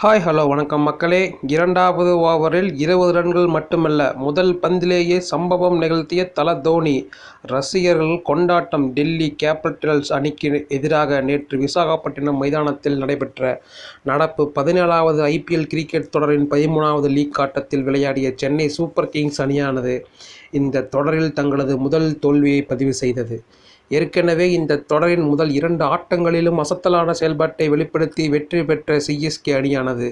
Hello வணக்கம் மக்களே. இரண்டாவது ஓவரில் 20 ரன்கள் மட்டுமல்ல, முதல் பந்திலேயே சம்பவம் நிகழ்த்திய தல தோனி. ரசிகர்கள் கொண்டாட்டம். டெல்லி கேபிட்டல்ஸ் அணிக்கு எதிராக நேற்று விசாகப்பட்டினம் மைதானத்தில் நடைபெற்ற நடப்பு 17வது ஐபிஎல் கிரிக்கெட் தொடரின் 13வது லீக் ஆட்டத்தில் விளையாடிய சென்னை சூப்பர் கிங்ஸ் அணியானது இந்த தொடரில் தங்களது முதல் தோல்வியை பதிவு செய்தது. ஏற்கனவே இந்த தொடரின் முதல் 2 ஆட்டங்களிலும் அசத்தலான செயல்பாட்டை வெளிப்படுத்தி வெற்றி பெற்ற சிஎஸ்கே அணியானது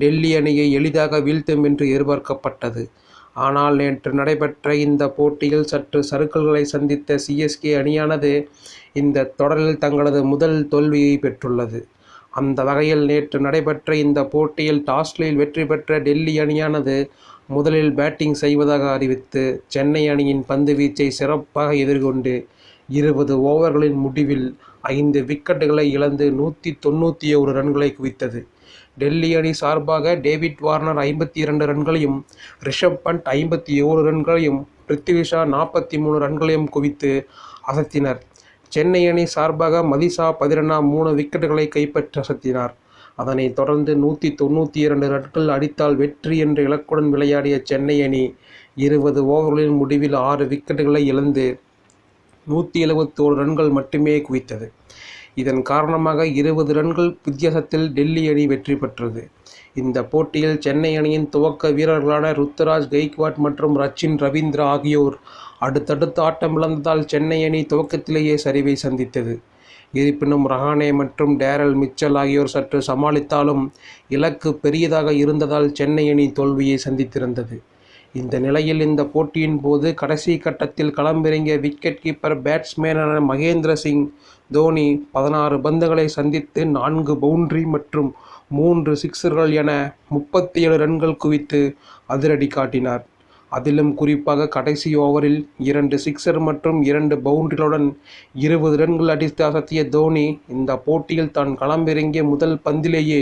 டெல்லி அணியை எளிதாக வீழ்த்தும் என்று எதிர்பார்க்கப்பட்டது. ஆனால் நேற்று நடைபெற்ற இந்த போட்டியில் சற்று சறுக்கல்களை சந்தித்த சிஎஸ்கே அணியானது இந்த தொடரில் தங்களது முதல் தோல்வியை பெற்றுள்ளது. அந்த வகையில் நேற்று நடைபெற்ற இந்த போட்டியில் டாஸில் வெற்றி பெற்ற டெல்லி அணியானது முதலில் பேட்டிங் செய்வதாக அறிவித்து சென்னை அணியின் பந்து வீச்சை சிறப்பாக எதிர்கொண்டு 20 ஓவர்களின் முடிவில் 5 விக்கெட்டுகளை இழந்து 191 ரன்களை குவித்தது. டெல்லி அணி சார்பாக டேவிட் வார்னர் 52 ரன்களையும், ரிஷப் பண்ட் 51 ரன்களையும், பிருத்வி ஷா 43 ரன்களையும் குவித்து அசத்தினர். சென்னை அணி சார்பாக மதிசா பதிரனா 3 விக்கெட்டுகளை கைப்பற்றி அசத்தினார். அதனைத் தொடர்ந்து 192 ரன்கள் அடித்தால் வெற்றி என்ற இலக்குடன் விளையாடிய சென்னை அணி 20 ஓவர்களின் முடிவில் 6 விக்கெட்டுகளை இழந்து 171 ரன்கள் மட்டுமே குவித்தது. இதன் காரணமாக 20 ரன்கள் வித்தியாசத்தில் டெல்லி அணி வெற்றி பெற்றது. இந்த போட்டியில் சென்னை அணியின் துவக்க வீரர்களான ருத்துராஜ் கெய்க்வாட் மற்றும் ரச்சின் ரவீந்திரா ஆகியோர் அடுத்தடுத்து ஆட்டம் இழந்ததால் சென்னை அணி துவக்கத்திலேயே சரிவை சந்தித்தது. இருப்பினும் ரஹானே மற்றும் டேரல் மிச்சல் ஆகியோர் சற்று சமாளித்தாலும் இலக்கு பெரியதாக இருந்ததால் சென்னை அணி தோல்வியை சந்தித்திருந்தது. இந்த நிலையில் இந்த போட்டியின் போது கடைசி கட்டத்தில் களமிறங்கிய விக்கெட் கீப்பர் பேட்ஸ்மேனான மகேந்திர சிங் தோனி 16 பந்துகளை சந்தித்து 4 பவுண்டரி மற்றும் 3 சிக்சர்கள் என 37 ரன்கள் குவித்து அதிரடி காட்டினார். அதிலும் குறிப்பாக கடைசி ஓவரில் 2 சிக்சர் மற்றும் 2 பவுண்டரிகளுடன் 20 ரன்கள் அடித்து அசத்திய தோனி இந்த போட்டியில் தான் களமிறங்கிய முதல் பந்திலேயே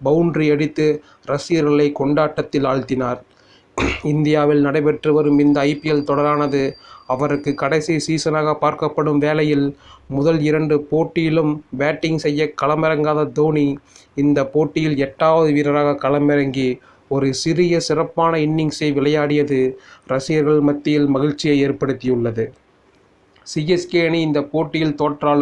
பவுண்டரி அடித்து ரசிகர்களை கொண்டாட்டத்தில் ஆழ்த்தினார். இந்தியாவில் நடைபெற்று வரும் இந்த ஐபிஎல் தொடரானது அவருக்கு கடைசி சீசனாக பார்க்கப்படும் வேளையில் முதல் 2 போட்டியிலும் பேட்டிங் செய்ய களமிறங்காத தோனி இந்த போட்டியில் 8வது வீரராக களமிறங்கி ஒரு சிறிய சிறப்பான இன்னிங்ஸை விளையாடியது ரசிகர்கள் மத்தியில் மகிழ்ச்சியை ஏற்படுத்தியுள்ளது. சிஎஸ்கே அணி இந்த போட்டியில் தோற்றாலும்